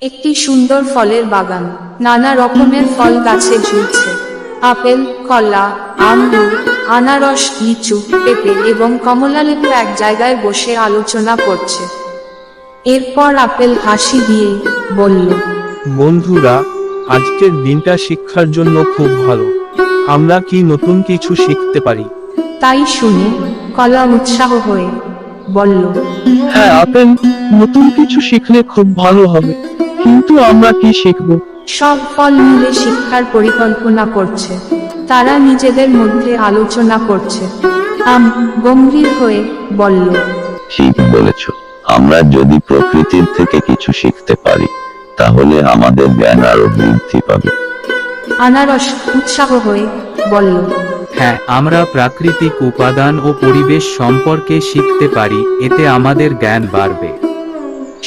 একটি সুন্দর ফলের বাগান, নানা রকমের ফল গাছে ঝুলছে। আপেল, কলা, আঙ্গুর, আনারস, লিচু, পেঁপে এবং কমলালেবু এক জায়গায় বসে আলোচনা করছে। এরপর আপেল হাসি দিয়ে বলল, বন্ধুরা, আজকের দিনটা শিক্ষার জন্য খুব ভালো। আমরা কি নতুন কিছু শিখতে পারি? তাই শুনে কলা উৎসাহ হয়ে বলল, হ্যাঁ আপেল, নতুন কিছু শিখলে খুব ভালো হবে, কিন্তু আমরা কি শিখব? সব ফল মিলে শিক্ষার পরিকল্পনা করছে। তারা নিজেদের মধ্যে আলোচনা করছে। আম গম্ভীর হয়ে বলল, ঠিক বলেছ। আমরা যদি প্রকৃতির থেকে কিছু শিখতে পারি, তাহলে আমাদের জ্ঞান আরো বৃদ্ধি পাবে। আনারস উৎসাহ হয়ে বলল, হ্যাঁ, আমরা প্রাকৃতিক উপাদান ও পরিবেশ সম্পর্কে শিখতে পারি, এতে আমাদের জ্ঞান বাড়বে।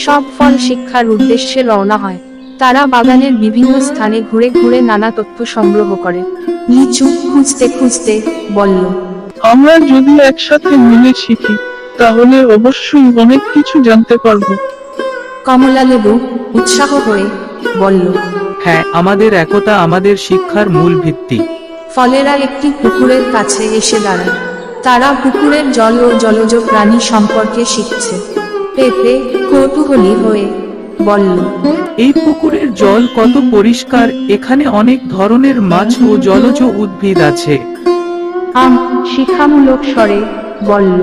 সব ফল শিক্ষার উদ্দেশ্যে রওনা হয়। তারা বাগানের বিভিন্ন স্থানে ঘুরে ঘুরে নানা তথ্য সংগ্রহ করে। লিচু খুঁজতে খুঁজতে বলল, আমরা যদি একসাথে মিলে শিখি, তাহলে অবশ্যই অনেক কিছু জানতে পারবো। কমলালেবু উৎসাহ হয়ে বলল, হ্যাঁ, আমাদের একতা আমাদের শিক্ষার মূল ভিত্তি। ফলেরা একটি পুকুরের কাছে এসে দাঁড়ায়। তারা পুকুরের জল ও জলজ প্রাণী সম্পর্কে শিখছে। পেঁপে কৌতূহলী হয়ে বলল, এই পুকুরের জল কত পরিষ্কার, এখানে অনেক ধরনের মাছ ও জলজ উদ্ভিদ আছে। আম শিক্ষামূলক স্বরে বলল,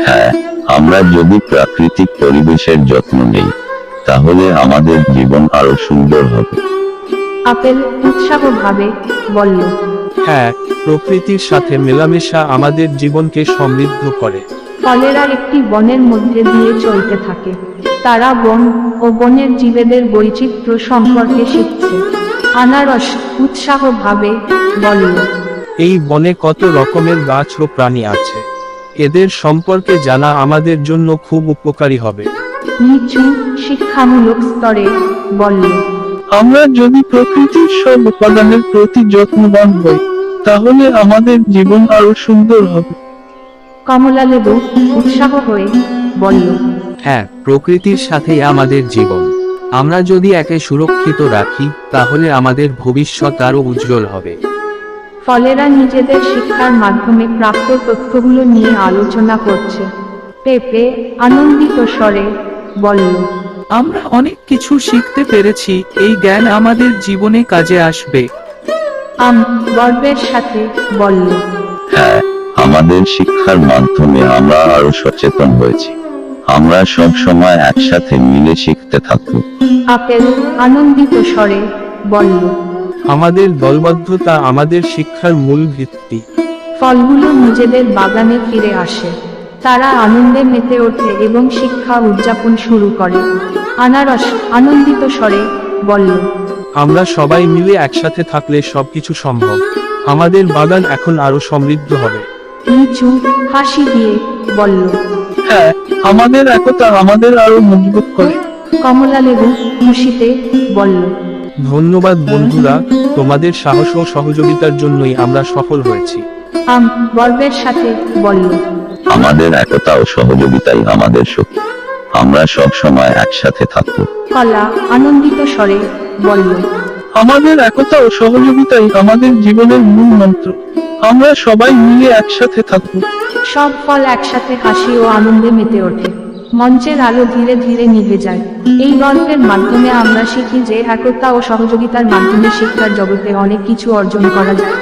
হ্যাঁ, আমরা যদি প্রাকৃতিক পরিবেশের যত্ন নেই, তাহলে আমাদের জীবন আরো সুন্দর হবে। আপেল উৎসাহভাবে বলল, হ্যাঁ, প্রকৃতির সাথে মেলামেশা আমাদের জীবনকে সমৃদ্ধ করে। ফলেরা একটি বনের মধ্যে দিয়ে চলতে থাকে। তারা বন ও বনের জীবেদের বৈচিত্র্য সম্পর্কে শিখছে। আনারস উৎসাহভাবে বলল, এই বনে কত রকমের গাছ ও প্রাণী আছে। এদের সম্পর্কে জানা আমাদের জন্য খুব উপকারী হবে। লিচু শিক্ষামূলক স্তরে বলল, আমরা যদি প্রকৃতির সব উপাদানের প্রতি যত্নবান হই, তাহলে আমাদের জীবন আরো সুন্দর হবে। কমলালেবু উৎসাহ হয়ে বলল, হ্যাঁ, প্রকৃতির সাথেই আমাদের জীবন। আমরা যদি একে সুরক্ষিত রাখি, তাহলে আমাদের ভবিষ্যৎ আরো উজ্জ্বল হবে। ফলেরা নিজেদের শিক্ষার মাধ্যমে প্রাপ্ত তথ্যগুলো নিয়ে আলোচনা করছে। পেঁপে আনন্দিত স্বরে বলল, আমরা অনেক কিছু শিখতে পেরেছি, এই জ্ঞান আমাদের জীবনে কাজে আসবে। আম গর্বের সাথে বলল, হ্যাঁ, আমাদের শিক্ষার মাধ্যমে আমরা আরো সচেতন হয়েছি। আমরা সব সময় একসাথে মিলে শিখতে থাকব। আপেল আনন্দিত স্বরে বলল, আমাদের দলবদ্ধতা আমাদের শিক্ষার মূল ভিত্তি। ফলগুলো নিজেদের বাগানে ফিরে আসে। তারা আনন্দে মেতে ওঠে এবং শিক্ষা উদযাপন শুরু করে। আনারস আনন্দিত স্বরে বলল, আমরা সবাই মিলে একসাথে থাকলে সবকিছু সম্ভব। আমাদের বাগান এখন আরো সমৃদ্ধ হবে। লিচু হাসি দিয়ে বলল, হ্যাঁ, আমাদের একতা আমাদের আরো মজবুত করে। কমলালেবু খুশিতে বলল, ধন্যবাদ বন্ধুরা, তোমাদের সাহস ও সহযোগিতার জন্যই আমরা সফল হয়েছি। আম গর্বের সাথে বলল, আমাদের একতা ও সহযোগিতাই আমাদের শক্তি। আমরা সব সময় একসাথে থাকব। কলা আনন্দিত স্বরে বলল, আমাদের একতা ও সহযোগিতাই আমাদের জীবনের মূল মন্ত্র। আমরা সবাই মিলে একসাথে থাকবো। সব ফল একসাথে হাসি ও আনন্দে মেতে ওঠে। মঞ্চের আলো ধীরে ধীরে নিভে যায়। এই গল্পের মাধ্যমে আমরা শিখি যে একতা ও সহযোগিতার মাধ্যমে শিক্ষার জগতে অনেক কিছু অর্জন করা যায়।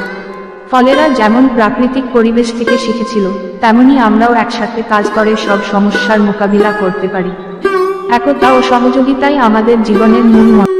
ফলেরা যেমন প্রাকৃতিক পরিবেশ থেকে শিখেছিল, তেমনি আমরাও একসাথে কাজ করে সব সমস্যার মোকাবিলা করতে পারি। একতা ও সহযোগিতাই আমাদের জীবনের মূল মন্ত্র।